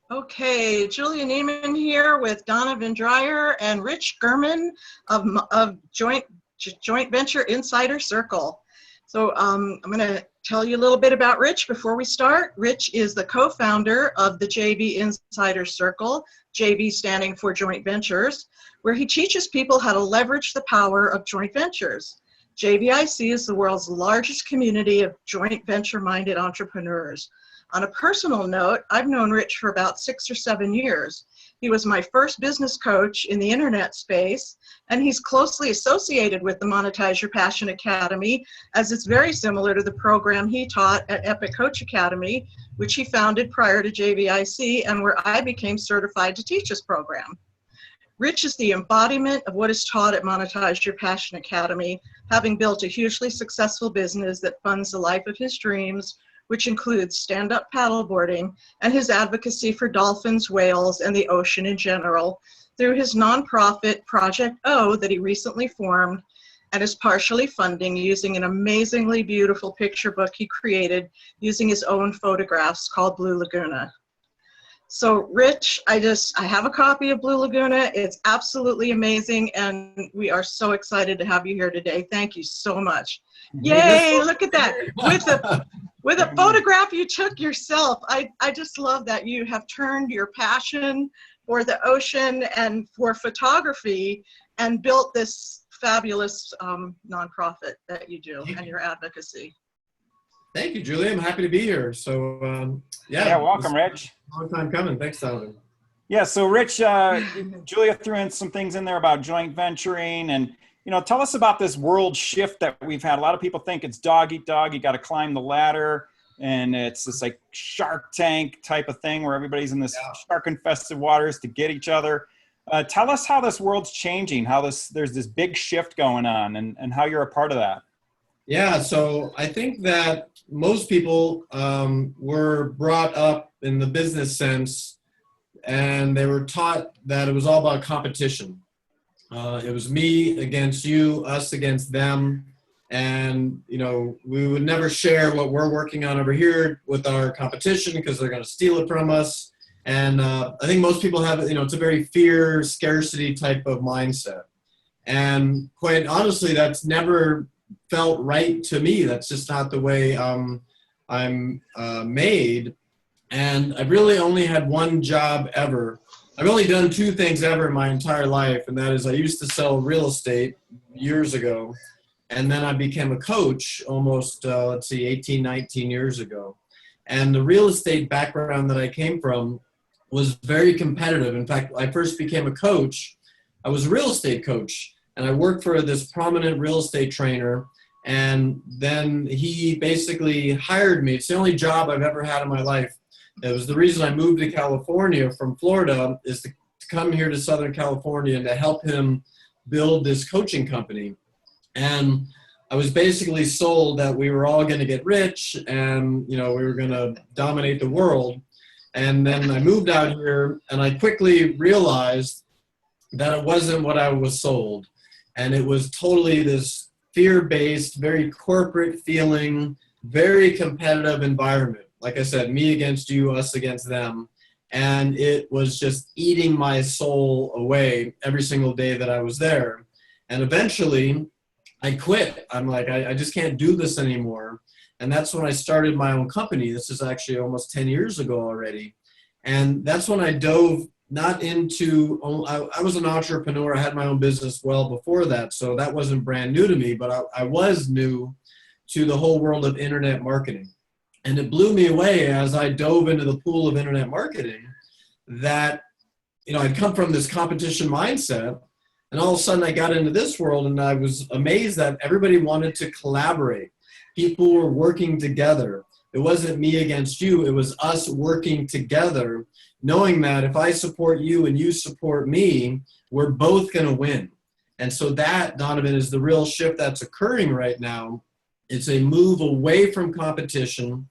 Okay, Julia Neiman here with Donovan Dreyer and Rich Gurman of Joint Venture Insider Circle. So I'm going to tell you a little bit about Rich before we start. Rich is the co-founder of the JV Insider Circle, JV standing for Joint Ventures, where he teaches people how to leverage the power of joint ventures. JVIC is the world's largest community of joint venture-minded entrepreneurs. On a personal note, I've known Rich for about 6 or 7 years. He was my first business coach in the internet space, and he's closely associated with the Monetize Your Passion Academy, as it's very similar to the program he taught at Epic Coach Academy, which he founded prior to JVIC, and where I became certified to teach his program. Rich is the embodiment of what is taught at Monetize Your Passion Academy, having built a hugely successful business that funds the life of his dreams, which includes stand-up paddleboarding and his advocacy for dolphins, whales, and the ocean in general through his nonprofit Project O that he recently formed and is partially funding using an amazingly beautiful picture book he created using his own photographs called Blue Laguna. So Rich, I have a copy of Blue Laguna. It's absolutely amazing, and we are so excited to have you here today. Thank you so much. Yay, look at that. With a photograph you took yourself. I just love that you have turned your passion for the ocean and for photography and built this fabulous nonprofit that you do and your advocacy. Thank you, Julie. I'm happy to be here. So, yeah, welcome, Rich. Long time coming. Thanks, Donovan. Yeah, so Rich, Julia threw in some things in there about joint venturing, and tell us about this world shift that we've had. A lot of people think it's dog eat dog. You got to climb the ladder, and it's this like Shark Tank type of thing where everybody's in this shark-infested waters to get each other. Tell us how this world's changing, how there's this big shift going on, and how you're a part of that. Yeah, so I think that most people were brought up in the business sense, and they were taught that it was all about competition. It was me against you, us against them, and we would never share what we're working on over here with our competition because they're going to steal it from us. And I think most people have, it's a very fear, scarcity type of mindset. And quite honestly, that's never felt right to me. That's just not the way I'm made. And I've really only had one job ever. I've only done 2 things ever in my entire life, and that is I used to sell real estate years ago, and then I became a coach almost, 18, 19 years ago. And the real estate background that I came from was very competitive. In fact, I first became a coach. I was a real estate coach, and I worked for this prominent real estate trainer, and then he basically hired me. It's the only job I've ever had in my life. It was the reason I moved to California from Florida, is to come here to Southern California and to help him build this coaching company. And I was basically sold that we were all going to get rich and, we were going to dominate the world. And then I moved out here and I quickly realized that it wasn't what I was sold. And it was totally this fear-based, very corporate feeling, very competitive environment. Like I said, me against you, us against them. And it was just eating my soul away every single day that I was there. And eventually I quit. I'm like, I just can't do this anymore. And that's when I started my own company. This is actually almost 10 years ago already. And that's when I dove not into, I was an entrepreneur. I had my own business well before that. So that wasn't brand new to me, but I was new to the whole world of internet marketing. And it blew me away as I dove into the pool of internet marketing that, I'd come from this competition mindset, and all of a sudden I got into this world and I was amazed that everybody wanted to collaborate. People were working together. It wasn't me against you. It was us working together, knowing that if I support you and you support me, we're both going to win. And so that, Donovan, is the real shift that's occurring right now. It's a move away from competition,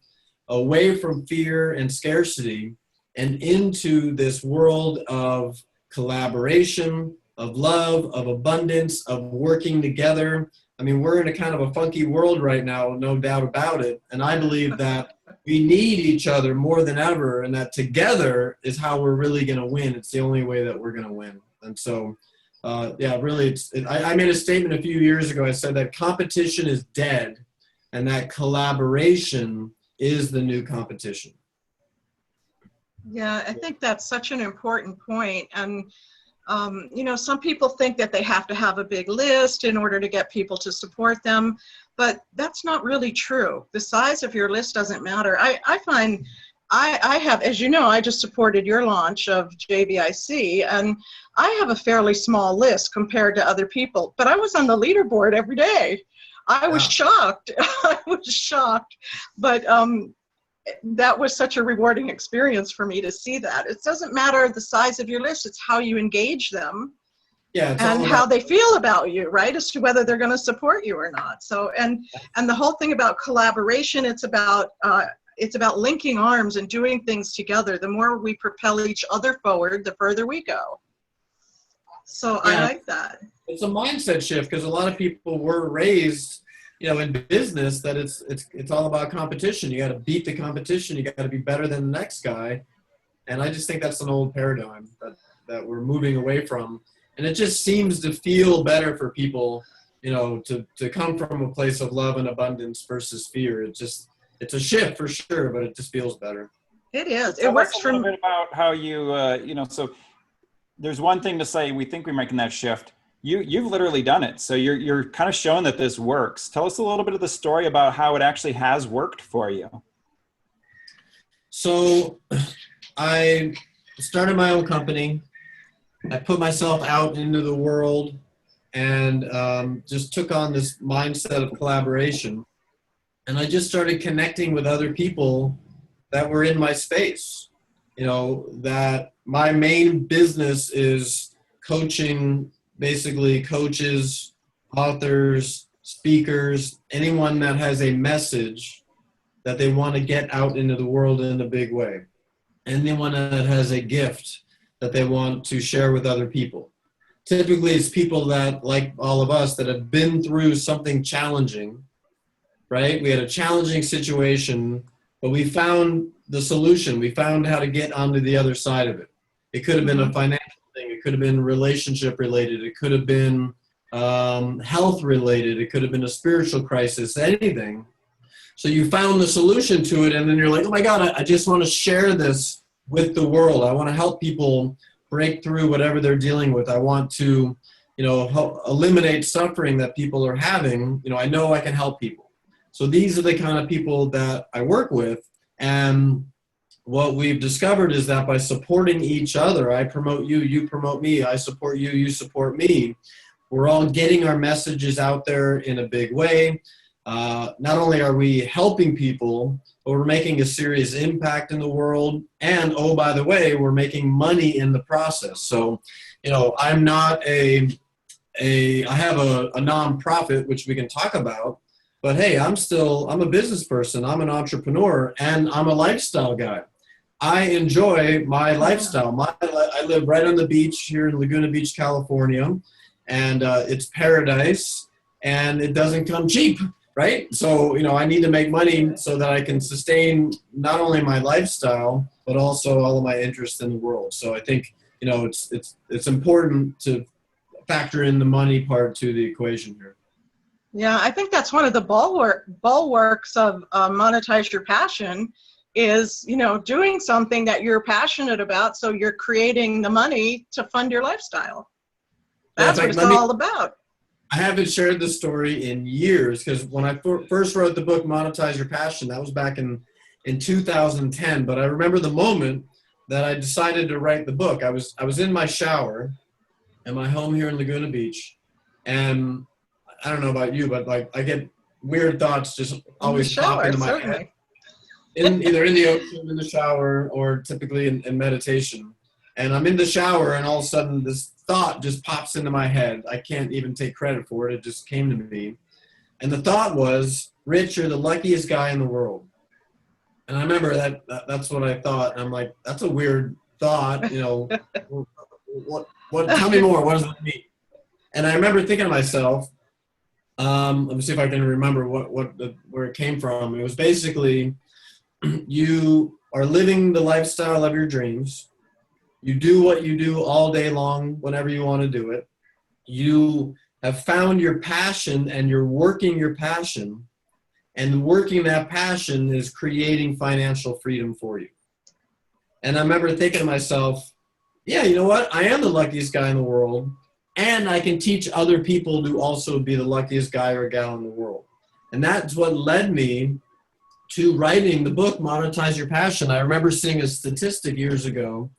away from fear and scarcity, and into this world of collaboration, of love, of abundance, of working together. I mean, we're in a kind of a funky world right now, no doubt about it. And I believe that we need each other more than ever, and that together is how we're really going to win. It's the only way that we're going to win. And so, yeah, really, I made a statement a few years ago. I said that competition is dead, and that collaboration is the new competition. Yeah, I think that's such an important point. And, you know, some people think that they have to have a big list in order to get people to support them, but that's not really true. The size of your list doesn't matter. I find I have, as you know, I just supported your launch of JVIC, and I have a fairly small list compared to other people, but I was on the leaderboard every day. I was shocked. I was shocked, but that was such a rewarding experience for me to see that. It doesn't matter the size of your list, it's how you engage them. Yeah, and how they feel about you, right, as to whether they're going to support you or not. So, and the whole thing about collaboration, it's about linking arms and doing things together. The more we propel each other forward, the further we go. So yeah. I like that. It's a mindset shift, because a lot of people were raised, you know, in business that it's all about competition. You got to beat the competition. You got to be better than the next guy. And I just think that's an old paradigm that we're moving away from. And it just seems to feel better for people, you know, to come from a place of love and abundance versus fear. It's a shift for sure, but it just feels better. It is. It works for me. A little bit about how you, you know, so there's one thing to say, we think we're making that shift. You've literally done it. So you're kind of showing that this works. Tell us a little bit of the story about how it actually has worked for you. So I started my own company. I put myself out into the world and just took on this mindset of collaboration. And I just started connecting with other people that were in my space. You know, that my main business is coaching, basically coaches, authors, speakers, anyone that has a message that they want to get out into the world in a big way. Anyone that has a gift that they want to share with other people. Typically, it's people that, like all of us, that have been through something challenging, right? We had a challenging situation, but we found the solution. We found how to get onto the other side of it. It could have been a financial thing. It could have been relationship related. It could have been health related. It could have been a spiritual crisis, anything. So you found the solution to it, and then you're like, oh my God, I just want to share this with the world. I want to help people break through whatever they're dealing with. I want to, you know, help eliminate suffering that people are having. You know I can help people. So these are the kind of people that I work with. And what we've discovered is that by supporting each other, I promote you, you promote me, I support you, you support me, we're all getting our messages out there in a big way. Not only are we helping people, but we're making a serious impact in the world. And, oh, by the way, we're making money in the process. So, you know, I'm not I have a nonprofit, which we can talk about, but hey, I'm a business person. I'm an entrepreneur, and I'm a lifestyle guy. I enjoy my lifestyle. I live right on the beach here in Laguna Beach, California, and it's paradise, and it doesn't come cheap. Right? So, you know, I need to make money so that I can sustain not only my lifestyle, but also all of my interest in the world. So I think, you know, it's important to factor in the money part to the equation here. Yeah, I think that's one of the bulwarks of monetize your passion is, you know, doing something that you're passionate about. So you're creating the money to fund your lifestyle. That's what it's all about. I haven't shared this story in years, because when I first wrote the book, Monetize Your Passion, that was back in 2010. But I remember the moment that I decided to write the book. I was in my shower in my home here in Laguna Beach. And I don't know about you, but like I get weird thoughts just always pop into my head. Either in the ocean, in the shower, or typically in meditation. And I'm in the shower, and all of a sudden this thought just pops into my head. I can't even take credit for it. It just came to me. And the thought was, Rich, you're the luckiest guy in the world. And I remember that's what I thought. And I'm like, that's a weird thought. You know, what? Tell me more. What does that mean? And I remember thinking to myself, let me see if I can remember where it came from. It was basically, you are living the lifestyle of your dreams. You do what you do all day long whenever you want to do it. You have found your passion and you're working your passion, and working that passion is creating financial freedom for you. And I remember thinking to myself, yeah, you know what? I am the luckiest guy in the world, and I can teach other people to also be the luckiest guy or gal in the world. And that's what led me to writing the book, Monetize Your Passion. I remember seeing a statistic years ago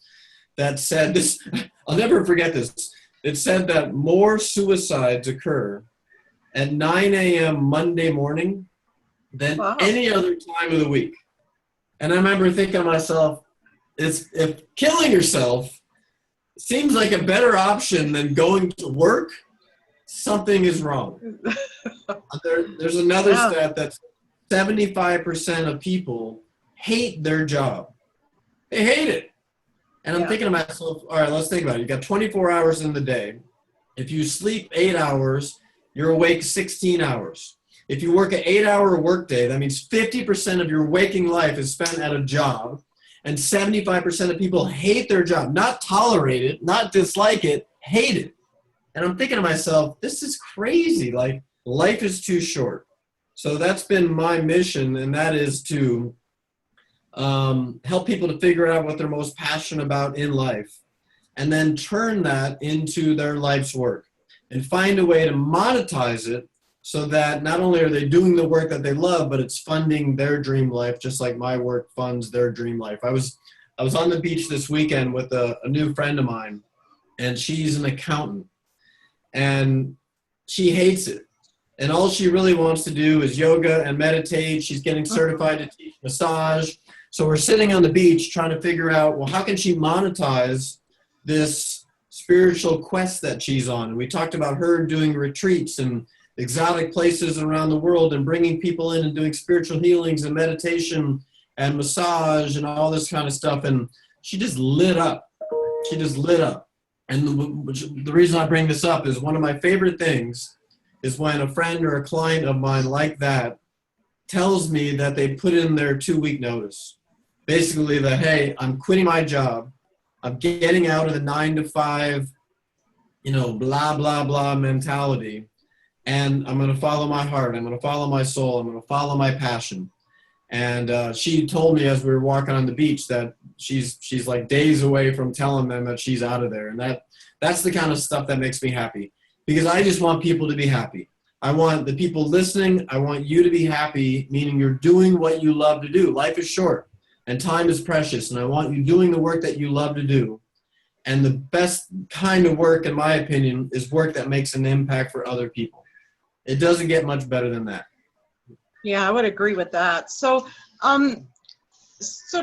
that said this, I'll never forget this. It said that more suicides occur at 9 a.m. Monday morning than any other time of the week. And I remember thinking to myself, if killing yourself seems like a better option than going to work, something is wrong. There's another stat that 75% of people hate their job. They hate it. And I'm thinking to myself, all right, let's think about it. You got 24 hours in the day. If you sleep 8 hours, you're awake 16 hours. If you work an 8-hour workday, that means 50% of your waking life is spent at a job. And 75% of people hate their job, not tolerate it, not dislike it, hate it. And I'm thinking to myself, this is crazy. Like, life is too short. So that's been my mission, and that is to help people to figure out what they're most passionate about in life, and then turn that into their life's work and find a way to monetize it so that not only are they doing the work that they love, but it's funding their dream life, just like my work funds their dream life. I was on the beach this weekend with a new friend of mine, and she's an accountant, and she hates it. And all she really wants to do is yoga and meditate. She's getting certified to teach massage. So we're sitting on the beach trying to figure out, well, how can she monetize this spiritual quest that she's on? And we talked about her doing retreats and exotic places around the world and bringing people in and doing spiritual healings and meditation and massage and all this kind of stuff. And she just lit up. She just lit up. And the reason I bring this up is one of my favorite things is when a friend or a client of mine like that tells me that they put in their 2-week notice. Basically that, hey, I'm quitting my job. I'm getting out of the 9 to 5, blah, blah, blah mentality. And I'm going to follow my heart. I'm going to follow my soul. I'm going to follow my passion. And she told me as we were walking on the beach that she's like days away from telling them that she's out of there. And that's the kind of stuff that makes me happy, because I just want people to be happy. I want the people listening, I want you to be happy, meaning you're doing what you love to do. Life is short and time is precious, and I want you doing the work that you love to do. And the best kind of work, in my opinion, is work that makes an impact for other people. It doesn't get much better than that. Yeah, I would agree with that. So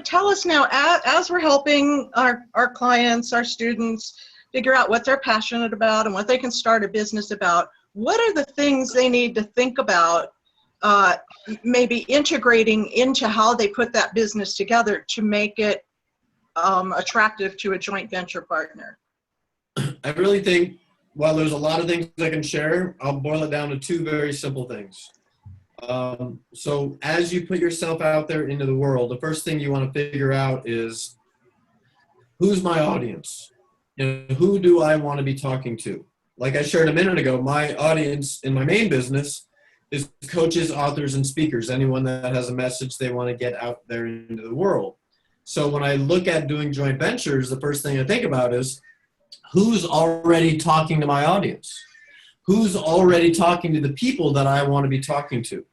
tell us now, as we're helping our clients, our students, figure out what they're passionate about and what they can start a business about, what are the things they need to think about maybe integrating into how they put that business together to make it attractive to a joint venture partner? I really think, while there's a lot of things I can share, I'll boil it down to 2 very simple things. So as you put yourself out there into the world, the first thing you want to figure out is, who's my audience? Who do I want to be talking to? Like I shared a minute ago, my audience in my main business is coaches, authors, and speakers, anyone that has a message they want to get out there into the world. So when I look at doing joint ventures, the first thing I think about is, who's already talking to my audience? Who's already talking to the people that I want to be talking to?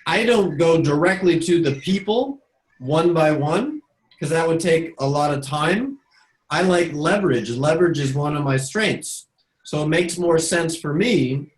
I don't go directly to the people one by one, because that would take a lot of time. I like leverage. Leverage is one of my strengths. So it makes more sense for me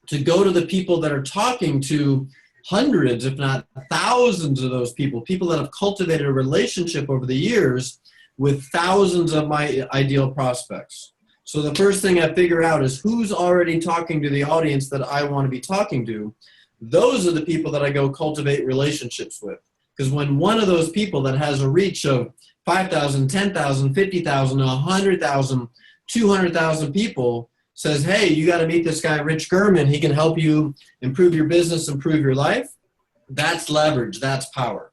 to go to the people that are talking to hundreds, if not thousands of those people that have cultivated a relationship over the years with thousands of my ideal prospects. So the first thing I figure out is, who's already talking to the audience that I want to be talking to. Those are the people that I go cultivate relationships with. Because when one of those people that has a reach of 5,000, 10,000, 50,000, 100,000, 200,000 people says, hey, you got to meet this guy, Rich Gurman. He can help you improve your business, improve your life. That's leverage. That's power.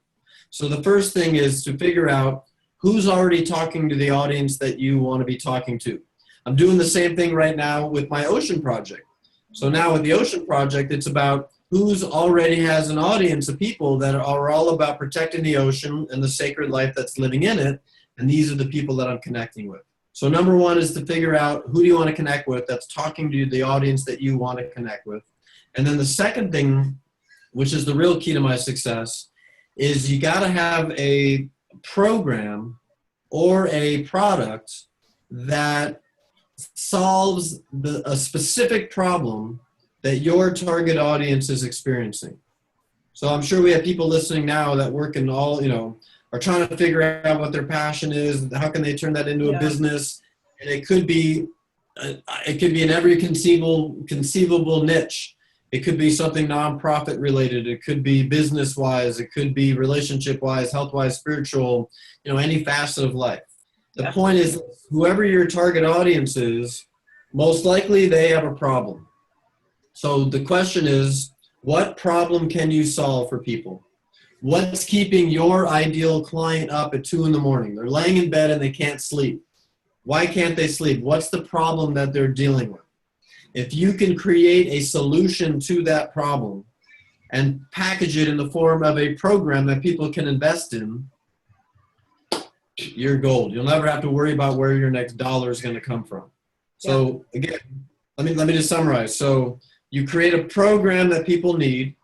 So the first thing is to figure out who's already talking to the audience that you want to be talking to. I'm doing the same thing right now with my ocean project. So now with the ocean project, it's about who's already has an audience of people that are all about protecting the ocean and the sacred life that's living in it. And these are the people that I'm connecting with. So number one is to figure out who do you want to connect with that's talking to the audience that you want to connect with. And then the second thing, which is the real key to my success, is you got to have a program or a product that solves a specific problem that your target audience is experiencing. So I'm sure we have people listening now that work in all, are trying to figure out what their passion is, how can they turn that into a business, and it could be in every conceivable niche. It could be something nonprofit related. It could be business wise. It could be relationship wise, health wise, spiritual, any facet of life. The point is, whoever your target audience is, most likely they have a problem. So the question is, what problem can you solve for people? What's keeping your ideal client up at 2 a.m? They're laying in bed and they can't sleep. Why can't they sleep? What's the problem that they're dealing with? If you can create a solution to that problem and package it in the form of a program that people can invest in, you're gold. You'll never have to worry about where your next dollar is going to come from. So again, let me just summarize. So you create a program that people need,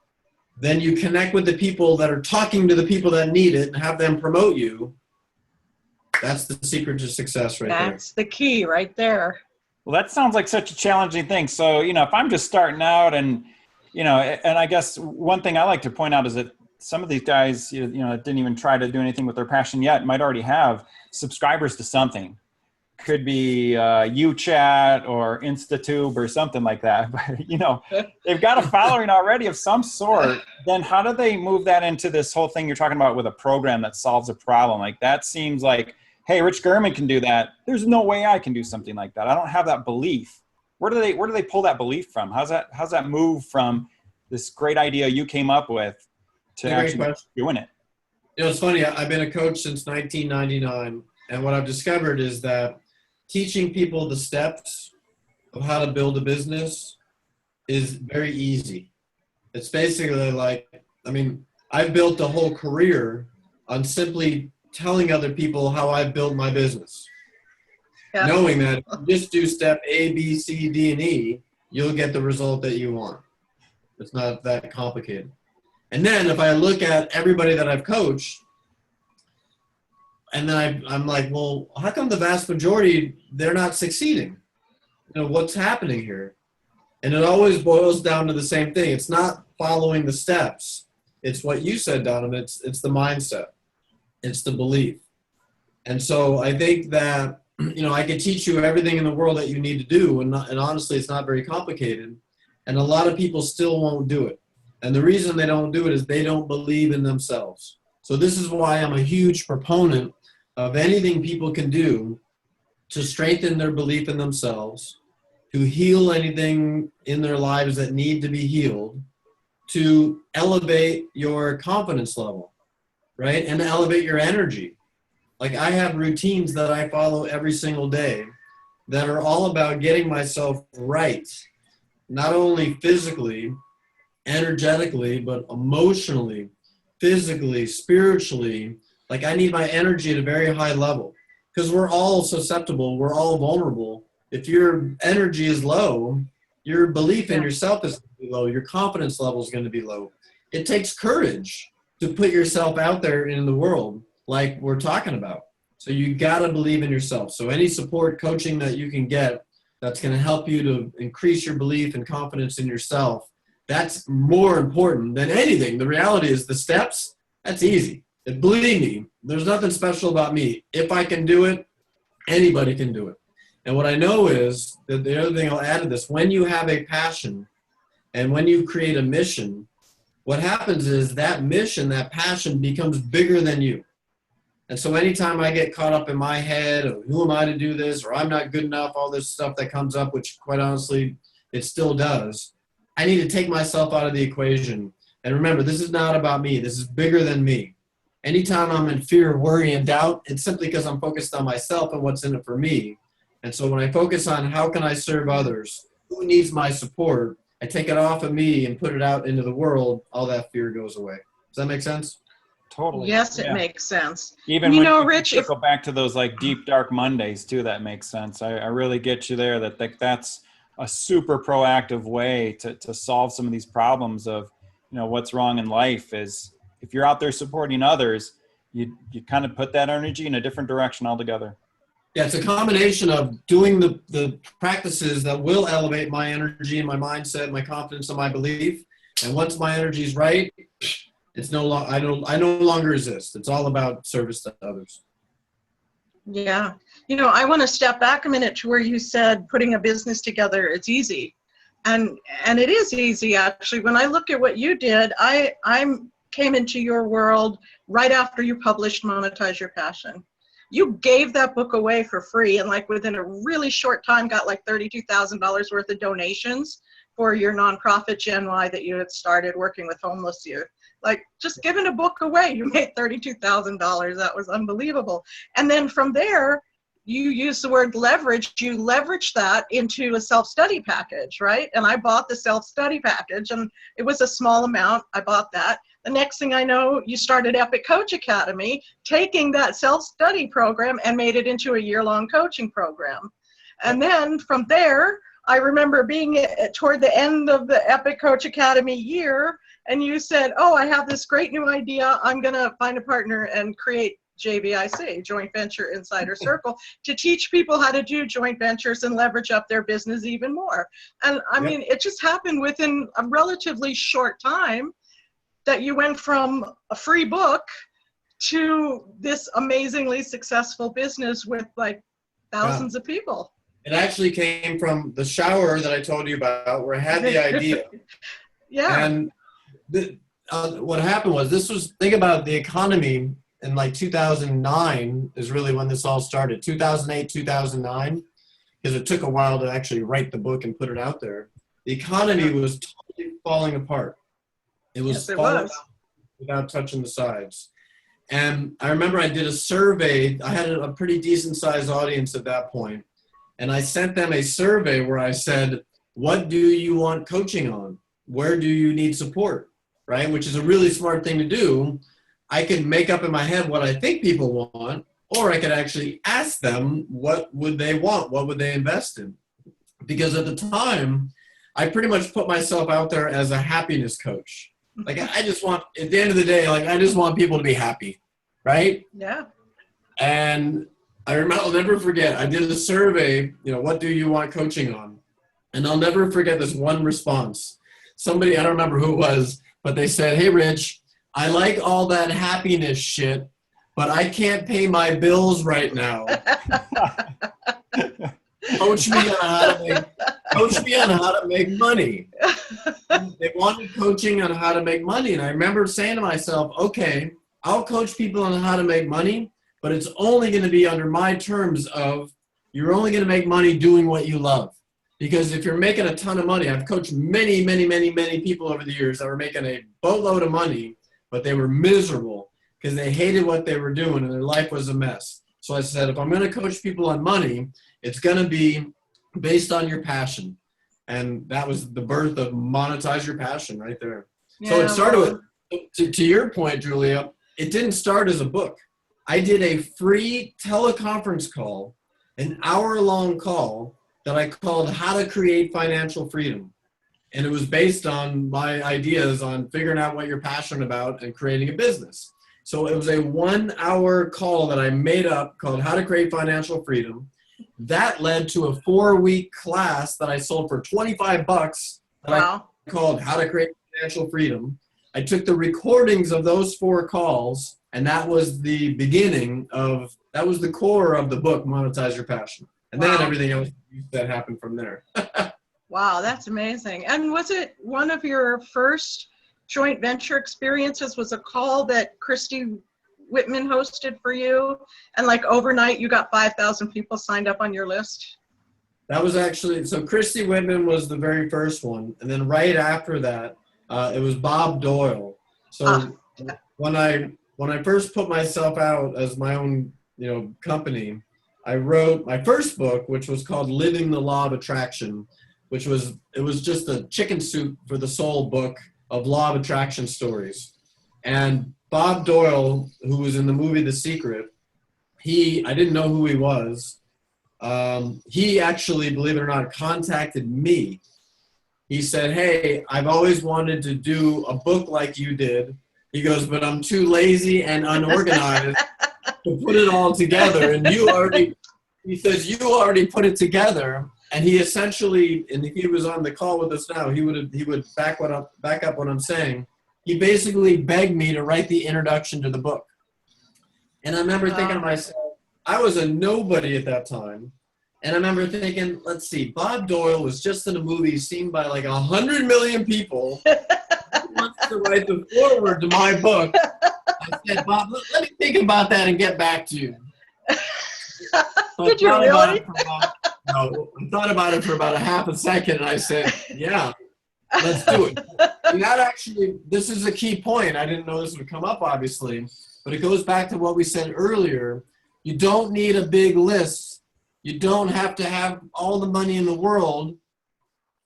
then you connect with the people that are talking to the people that need it and have them promote you. That's the secret to success right there. That's the key right there. Well, that sounds like such a challenging thing. So, if I'm just starting out and I guess one thing I like to point out is that some of these guys, didn't even try to do anything with their passion yet, might already have subscribers to something. Could be UChat or InstaTube or something like that. But, they've got a following already of some sort. Then how do they move that into this whole thing you're talking about with a program that solves a problem? Like that seems like, hey, Rich Gurman can do that. There's no way I can do something like that. I don't have that belief. Where do they pull that belief from? How's that move from this great idea you came up with to actually doing it? It's funny. I've been a coach since 1999, and what I've discovered is that teaching people the steps of how to build a business is very easy. It's basically I've built a whole career on simply telling other people how I've built my business. Yeah. Knowing that if you just do step A, B, C, D, and E, you'll get the result that you want. It's not that complicated. And then if I look at everybody that I've coached, and then I'm like, well, how come the vast majority, they're not succeeding? What's happening here? And it always boils down to the same thing. It's not following the steps. It's what you said, Donovan. It's the mindset. It's the belief. And so I think that, I could teach you everything in the world that you need to do. And honestly, it's not very complicated. And a lot of people still won't do it. And the reason they don't do it is they don't believe in themselves. So this is why I'm a huge proponent of anything people can do to strengthen their belief in themselves, to heal anything in their lives that need to be healed, to elevate your confidence level, right? And to elevate your energy. Like I have routines that I follow every single day that are all about getting myself right, not only physically, energetically, but emotionally, physically, spiritually. Like I need my energy at a very high level because we're all susceptible. We're all vulnerable. If your energy is low, your belief in yourself is going to be low. Your confidence level is going to be low. It takes courage to put yourself out there in the world like we're talking about. So you got to believe in yourself. So any support coaching that you can get that's going to help you to increase your belief and confidence in yourself, that's more important than anything. The reality is the steps, that's easy. And believe me, there's nothing special about me. If I can do it, anybody can do it. And what I know is that the other thing I'll add to this, when you have a passion and when you create a mission, what happens is that mission, that passion becomes bigger than you. And so anytime I get caught up in my head of who am I to do this, or I'm not good enough, all this stuff that comes up, which quite honestly, it still does, I need to take myself out of the equation. And remember, this is not about me. This is bigger than me. Anytime I'm in fear, worry, and doubt, it's simply because I'm focused on myself and what's in it for me. And so when I focus on how can I serve others, who needs my support, I take it off of me and put it out into the world, all that fear goes away. Does that make sense? Totally. Yes, it Yeah. makes sense. Even You when know, you Rich, if go back to those like deep, dark Mondays too, that makes sense. I really get you there. That's a super proactive way to solve some of these problems of, what's wrong in life is if you're out there supporting others, you kind of put that energy in a different direction altogether. Yeah, it's a combination of doing the practices that will elevate my energy and my mindset, my confidence and my belief. And once my energy is right, it's I no longer exist. It's all about service to others. Yeah. I want to step back a minute to where you said putting a business together is easy. And it is easy, actually. When I look at what you did, I came into your world right after you published Monetize Your Passion. You gave that book away for free, and like within a really short time got like $32,000 worth of donations for your nonprofit Gen Y that you had started working with homeless youth. Like just giving a book away, you made $32,000. That was unbelievable. And then from there, you use the word leverage. You leverage that into a self-study package, right? And I bought the self-study package, and it was a small amount. I bought that. The next thing I know, you started Epic Coach Academy, taking that self-study program and made it into a year-long coaching program. And then from there, I remember being toward the end of the Epic Coach Academy year, and you said, oh, I have this great new idea. I'm going to find a partner and create JVIC, Joint Venture Insider Circle, to teach people how to do joint ventures and leverage up their business even more. And I mean, it just happened within a relatively short time that you went from a free book to this amazingly successful business with like thousands of people. It actually came from the shower that I told you about, where I had the idea. Yeah. And what happened was, think about the economy in like 2009 is really when this all started. 2008, 2009, because it took a while to actually write the book and put it out there. The economy was totally falling apart. It was falling without touching the sides. And I remember I did a survey. I had a pretty decent sized audience at that point. And I sent them a survey where I said, what do you want coaching on? Where do you need support? Right? Which is a really smart thing to do. I could make up in my head what I think people want, or I could actually ask them what would they want? What would they invest in? Because at the time, I pretty much put myself out there as a happiness coach. Like I just want, at the end of the day, like I just want people to be happy, right? Yeah. And I'll never forget, I did a survey, what do you want coaching on? And I'll never forget this one response. Somebody, I don't remember who it was, but they said, hey, Rich, I like all that happiness shit, but I can't pay my bills right now. Coach me on how to make money. They wanted coaching on how to make money. And I remember saying to myself, okay, I'll coach people on how to make money, but it's only going to be under my terms of you're only going to make money doing what you love. Because if you're making a ton of money, I've coached many, many, many, many people over the years that were making a boatload of money, but they were miserable because they hated what they were doing and their life was a mess. So I said, if I'm going to coach people on money, it's going to be based on your passion. And that was the birth of Monetize Your Passion right there. Yeah, so it started with, to your point, Julia, it didn't start as a book. I did a free teleconference call, an hour-long call that I called How to Create Financial Freedom. And it was based on my ideas on figuring out what you're passionate about and creating a business. So it was a 1 hour call that I made up called How to Create Financial Freedom. That led to a 4-week class that I sold for $25 that I called How to Create Financial Freedom. I took the recordings of those 4 calls, and that was the beginning of, that was the core of the book, Monetize Your Passion. And then everything else that happened from there. Wow, that's amazing. And was it one of your first joint venture experiences was a call that Christy Whitman hosted for you? And like overnight, you got 5,000 people signed up on your list? That was actually, so Christy Whitman was the very first one. And then right after that, it was Bob Doyle. So when I when I first put myself out as my own, company, I wrote my first book, which was called Living the Law of Attraction, it was just a chicken soup for the soul book of law of attraction stories. And Bob Doyle, who was in the movie The Secret, I didn't know who he was. He actually, believe it or not, contacted me. He said, "Hey, I've always wanted to do a book like you did." He goes, "But I'm too lazy and unorganized to put it all together. And he says, you already put it together." And he essentially, and if he was on the call with us now, he would back up what I'm saying. He basically begged me to write the introduction to the book. And I remember thinking to myself, I was a nobody at that time. And I remember thinking, let's see, Bob Doyle was just in a movie seen by like 100 million people. He wants to write the foreword to my book. I said, "Bob, let me think about that and get back to you." So Did you really? No, I thought about it for about a half a second, and I said, "Yeah, let's do it." And that actually, this is a key point. I didn't know this would come up, obviously, but it goes back to what we said earlier. You don't need a big list. You don't have to have all the money in the world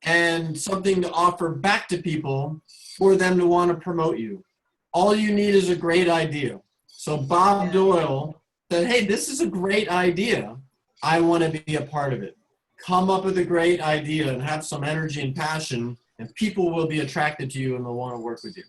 and something to offer back to people for them to want to promote you. All you need is a great idea. So Bob Doyle said, "Hey, this is a great idea. I want to be a part of it." Come up with a great idea and have some energy and passion, and people will be attracted to you and they'll want to work with you.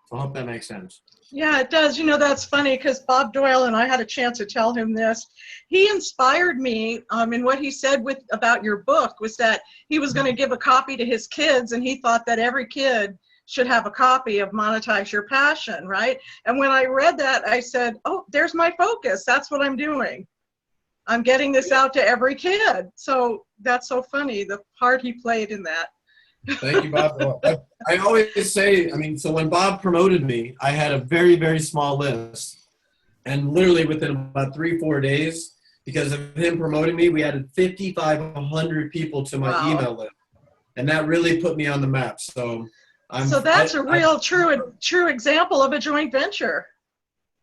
So I hope that makes sense. Yeah, it does. That's funny because Bob Doyle, and I had a chance to tell him this. He inspired me in what he said about your book was that he was going to give a copy to his kids, and he thought that every kid should have a copy of Monetize Your Passion, right? And when I read that, I said, oh, there's my focus. That's what I'm doing. I'm getting this out to every kid. So that's so funny, the part he played in that. Thank you, Bob. I always say, so when Bob promoted me, I had a very, very small list. And literally within about 3-4 days, because of him promoting me, we added 5,500 people to my email list. And that really put me on the map. So that's a real true example of a joint venture.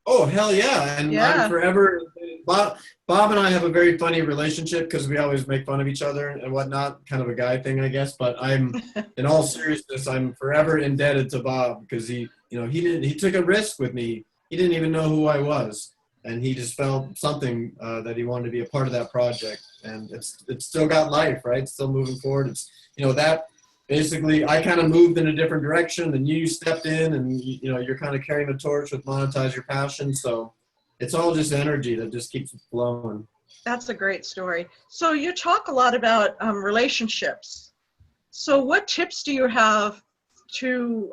Oh, hell yeah. And I'm forever, Bob and I have a very funny relationship because we always make fun of each other and whatnot, kind of a guy thing, I guess. But in all seriousness, I'm forever indebted to Bob because he took a risk with me. He didn't even know who I was. And he just felt something that he wanted to be a part of that project. And it's still got life, right? It's still moving forward. It's, that basically I kind of moved in a different direction and you stepped in and, you're kind of carrying the torch with Monetize Your Passion. So it's all just energy that just keeps flowing. That's a great story. So you talk a lot about relationships. So what tips do you have to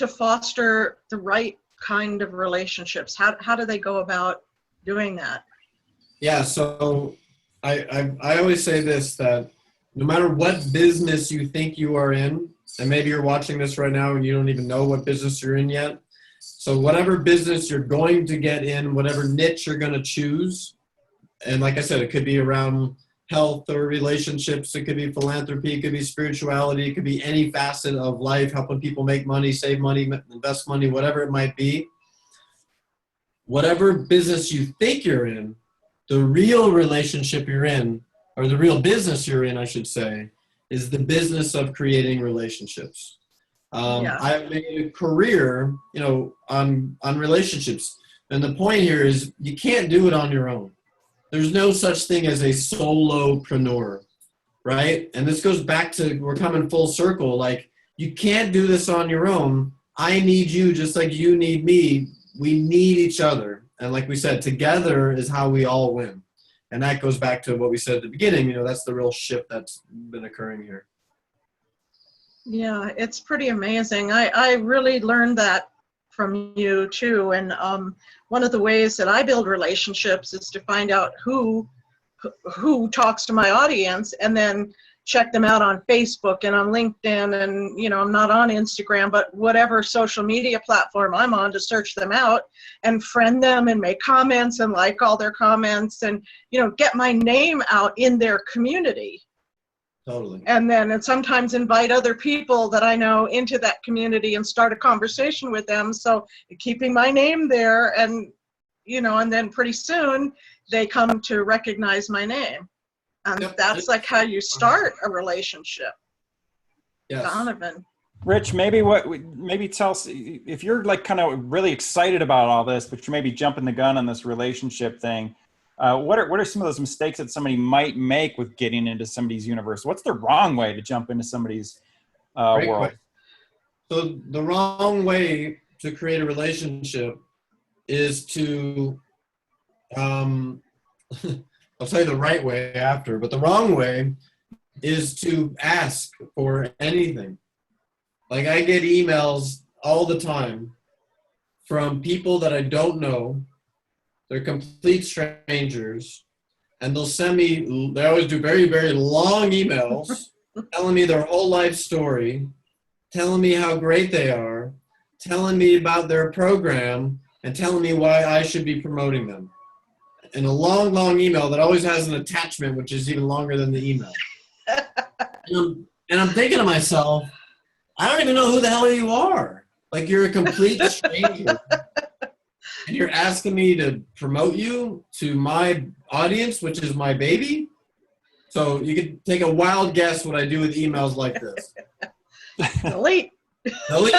foster the right kind of relationships? How do they go about doing that? Yeah, so I always say this, that no matter what business you think you are in, and maybe you're watching this right now and you don't even know what business you're in yet. So whatever business you're going to get in, whatever niche you're going to choose, and like I said, it could be around health or relationships, it could be philanthropy, it could be spirituality, it could be any facet of life, helping people make money, save money, invest money, whatever it might be. Whatever business you think you're in, the real relationship you're in, or the real business you're in, I should say, is the business of creating relationships. I've made a career, on relationships. And the point here is you can't do it on your own. There's no such thing as a solopreneur, right? And this goes back to, we're coming full circle. Like, you can't do this on your own. I need you just like you need me. We need each other. And like we said, together is how we all win. And that goes back to what we said at the beginning. That's the real shift that's been occurring here. Yeah, it's pretty amazing. I really learned that from you too. And one of the ways that I build relationships is to find out who talks to my audience and then check them out on Facebook and on LinkedIn. And, I'm not on Instagram, but whatever social media platform I'm on, to search them out and friend them and make comments and like all their comments and, get my name out in their community. Totally. And sometimes invite other people that I know into that community and start a conversation with them. So keeping my name there, and and then pretty soon they come to recognize my name. And Yep. that's like how you start a relationship. Yes. Donovan. Rich, maybe tell us if you're like kind of really excited about all this, but you're maybe jumping the gun on this relationship thing. What are some of those mistakes that somebody might make with getting into somebody's universe? What's the wrong way to jump into somebody's Great world? question. So the wrong way to create a relationship is to, I'll tell you the right way after, but the wrong way is to ask for anything. Like, I get emails all the time from people that I don't know. They're complete strangers, and they always do very, very long emails telling me their whole life story, telling me how great they are, telling me about their program, and telling me why I should be promoting them. In a long, long email that always has an attachment, which is even longer than the email. And I'm thinking to myself, I don't even know who the hell you are. Like, you're a complete stranger. And you're asking me to promote you to my audience, which is my baby? So you could take a wild guess what I do with emails like this. Delete. Delete.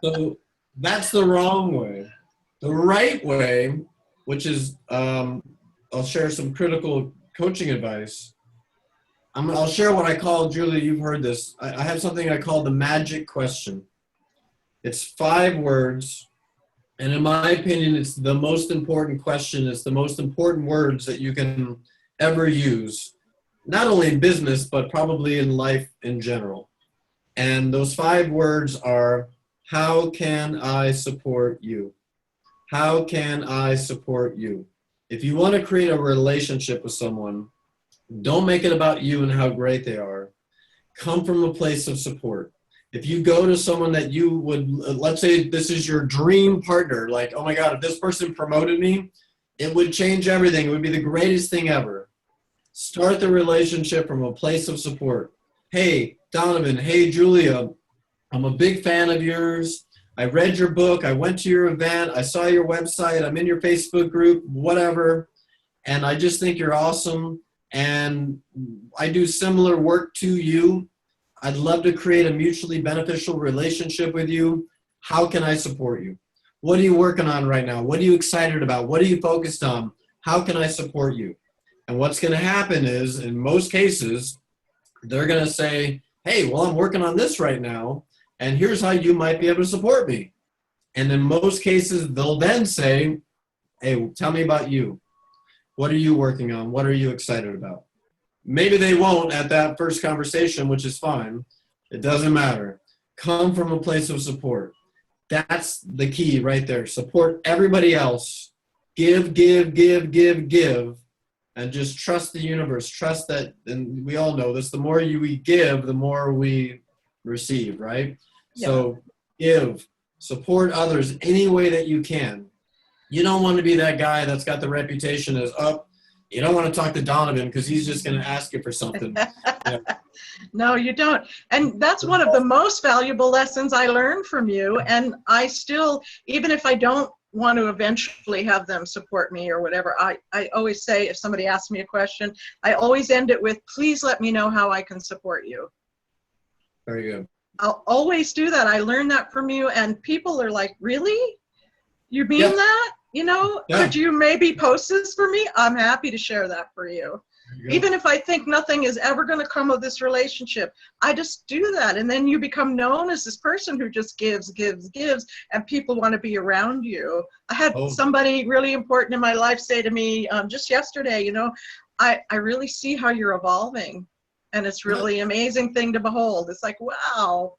So that's the wrong way. The right way, which is, I'll share some critical coaching advice. I'll share what I call, Julia, you've heard this. I have something I call the magic question. It's 5 words. And in my opinion, it's the most important question. It's the most important words that you can ever use, not only in business, but probably in life in general. And those 5 words are, how can I support you? How can I support you? If you want to create a relationship with someone, don't make it about you and how great they are. Come from a place of support. If you go to someone that you would, let's say this is your dream partner, like, oh my God, if this person promoted me, it would change everything. It would be the greatest thing ever. Start the relationship from a place of support. Hey, Donovan, hey, Julia, I'm a big fan of yours. I read your book. I went to your event. I saw your website. I'm in your Facebook group, whatever. And I just think you're awesome. And I do similar work to you. I'd love to create a mutually beneficial relationship with you. How can I support you? What are you working on right now? What are you excited about? What are you focused on? How can I support you? And what's going to happen is, in most cases, they're going to say, hey, well, I'm working on this right now, and here's how you might be able to support me. And in most cases, they'll then say, hey, tell me about you. What are you working on? What are you excited about? Maybe they won't at that first conversation, which is fine. It doesn't matter. Come from a place of support. That's the key right there. Support everybody else. Give, give, give, give, give. And just trust the universe. Trust that, and we all know this, the more we give, the more we receive, right? Yeah. So give. Support others any way that you can. You don't want to be that guy that's got the reputation as, you don't want to talk to Donovan because he's just going to ask you for something. Yeah. No, you don't. And that's one of the most valuable lessons I learned from you. And I still, even if I don't want to eventually have them support me or whatever, I always say, if somebody asks me a question, I always end it with, please let me know how I can support you. Very good. I'll always do that. I learned that from you. And people are like, really? You mean that? Could you maybe post this for me? I'm happy to share that for you. Even if I think nothing is ever going to come of this relationship, I just do that. And then you become known as this person who just gives, gives, gives, and people want to be around you. I had somebody really important in my life say to me just yesterday, I really see how you're evolving. And it's really amazing thing to behold. It's like, wow.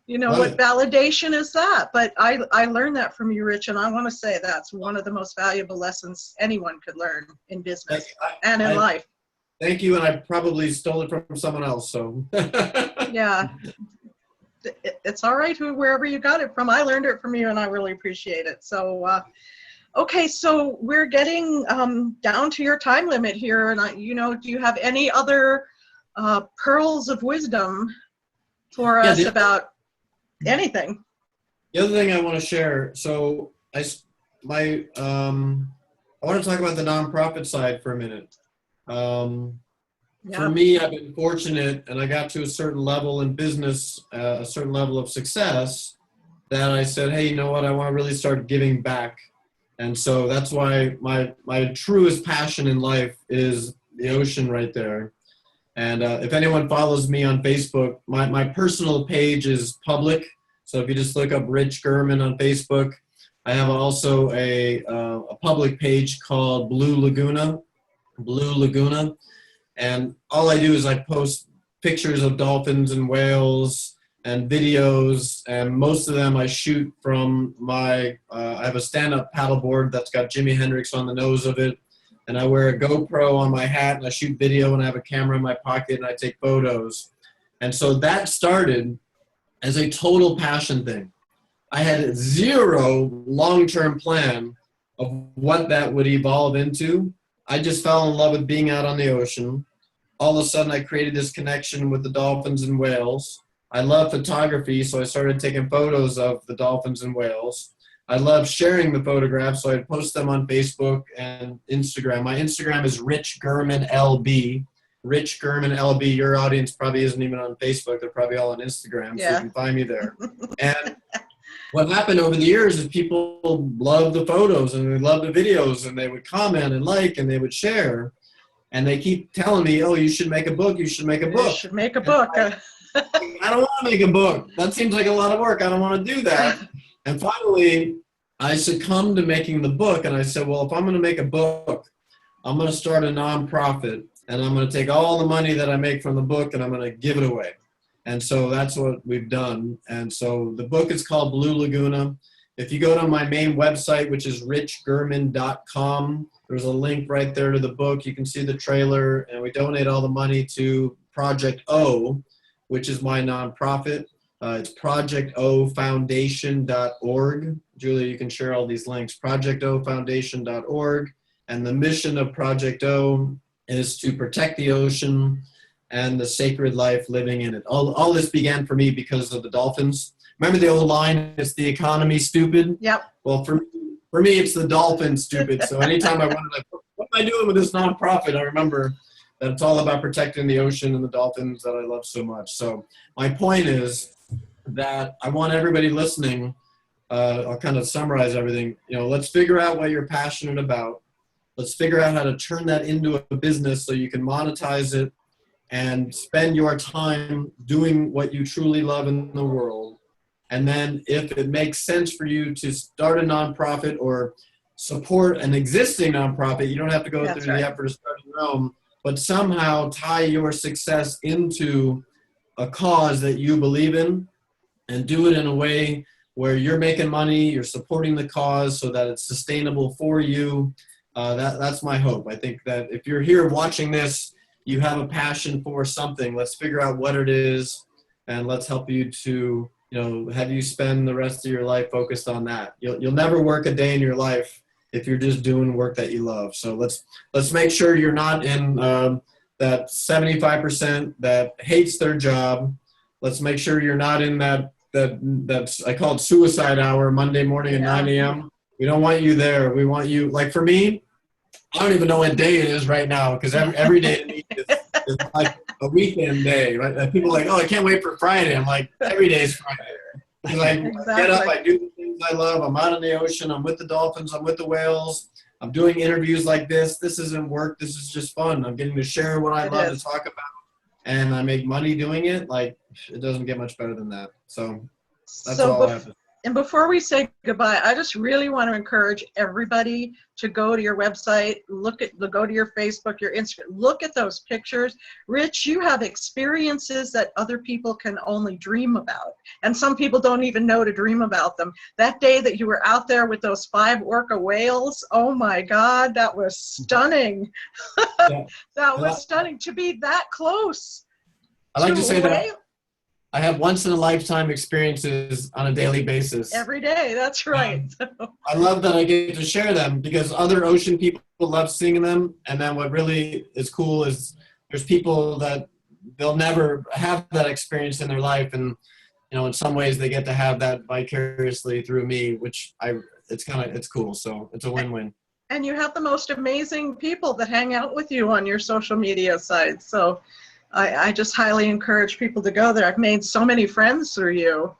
What validation is that? But I learned that from you, Rich, and I want to say that's one of the most valuable lessons anyone could learn in business and in life. Thank you, and I probably stole it from someone else, so. Yeah. It's all right wherever you got it from. I learned it from you, and I really appreciate it. So, okay, so we're getting down to your time limit here, and do you have any other pearls of wisdom for Yeah, us about anything. the other thing I want to share, so I want to talk about the nonprofit side for a minute. For me, I've been fortunate, and I got to a certain level in business, a certain level of success, that I said, hey, you know what, I want to really start giving back. And so that's why my truest passion in life is the ocean right there. And if anyone follows me on Facebook, my personal page is public. So if you just look up Rich Gurman on Facebook, I have also a public page called Blue Laguna. And all I do is I post pictures of dolphins and whales and videos, and most of them I shoot from I have a stand-up paddleboard that's got Jimi Hendrix on the nose of it, and I wear a GoPro on my hat, and I shoot video, and I have a camera in my pocket, and I take photos. And so that started as a total passion thing. I had zero long-term plan of what that would evolve into. I just fell in love with being out on the ocean. All of a sudden, I created this connection with the dolphins and whales. I love photography, so I started taking photos of the dolphins and whales. I love sharing the photographs, so I'd post them on Facebook and Instagram. My Instagram is Rich Gurman LB. Rich Gurman LB. Your audience probably isn't even on Facebook. They're probably all on Instagram, so you can find me there. And what happened over the years is people loved the photos and they loved the videos, and they would comment and like, and they would share. And they keep telling me, oh, you should make a book. You should make a book. You should make a book. I don't want to make a book. That seems like a lot of work. I don't want to do that. And finally, I succumbed to making the book. And I said, well, if I'm going to make a book, I'm going to start a nonprofit. And I'm going to take all the money that I make from the book and I'm going to give it away. And so that's what we've done. And so the book is called Blue Laguna. If you go to my main website, which is richgurman.com, there's a link right there to the book. You can see the trailer, and we donate all the money to Project O, which is my nonprofit. It's projectofoundation.org. Julia, you can share all these links. projectofoundation.org. And the mission of Project O is to protect the ocean and the sacred life living in it. All this began for me because of the dolphins. Remember the old line, it's the economy, stupid? Yep. Well, for me, it's the dolphins, stupid. So anytime I wondered, like, what am I doing with this nonprofit? I remember that it's all about protecting the ocean and the dolphins that I love so much. So my point is that I want everybody listening, I'll kind of summarize everything. Let's figure out what you're passionate about. Let's figure out how to turn that into a business so you can monetize it and spend your time doing what you truly love in the world. And then if it makes sense for you to start a nonprofit or support an existing nonprofit, you don't have to go through the effort of starting your own, but somehow tie your success into a cause that you believe in and do it in a way where you're making money, you're supporting the cause so that it's sustainable for you. That's my hope. I think that if you're here watching this, you have a passion for something. Let's figure out what it is, and let's help you to have you spend the rest of your life focused on that. You'll never work a day in your life if you're just doing work that you love. So let's make sure you're not in that 75% that hates their job. Let's make sure you're not in that's I call it suicide hour, Monday morning at 9 a.m. We don't want you there. We want you, like for me, I don't even know what day it is right now because every day is like a weekend day, right? And people are like, oh, I can't wait for Friday. I'm like, every day is Friday. I get up, I do the things I love. I'm out in the ocean. I'm with the dolphins. I'm with the whales. I'm doing interviews like this. This isn't work. This is just fun. I'm getting to share what I love to talk about, and I make money doing it. Like, it doesn't get much better than that. So that's all I have to say. And before we say goodbye, I just really want to encourage everybody to go to your website, go to your Facebook, your Instagram, look at those pictures. Rich, you have experiences that other people can only dream about. And some people don't even know to dream about them. That day that you were out there with those 5 orca whales, oh my God, that was stunning. That was stunning to be that close. I like to say that I have once-in-a-lifetime experiences on a daily basis. Every day, that's right. I love that I get to share them because other ocean people love seeing them. And then what really is cool is there's people that they'll never have that experience in their life, and in some ways they get to have that vicariously through me, which it's cool. So it's a win-win. And you have the most amazing people that hang out with you on your social media sites. So I just highly encourage people to go there. I've made so many friends through you.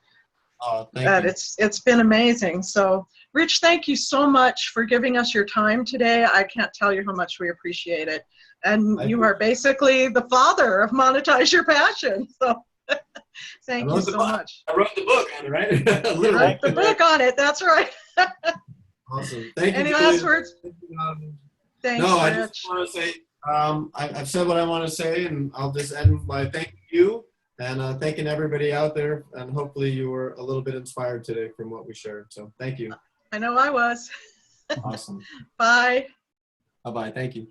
Oh, thank you. It's been amazing. So Rich, thank you so much for giving us your time today. I can't tell you how much we appreciate it. And you are basically the father of Monetize Your Passion. So thank you so much. I wrote the book on it, right? You wrote the book on it. That's right. Awesome. Thank you. Any last words? Thanks, no, I Rich. just want to say I've said what I want to say, and I'll just end by thanking you and thanking everybody out there. And hopefully you were a little bit inspired today from what we shared. So thank you. I know I was. Awesome. Bye. Bye-bye. Thank you.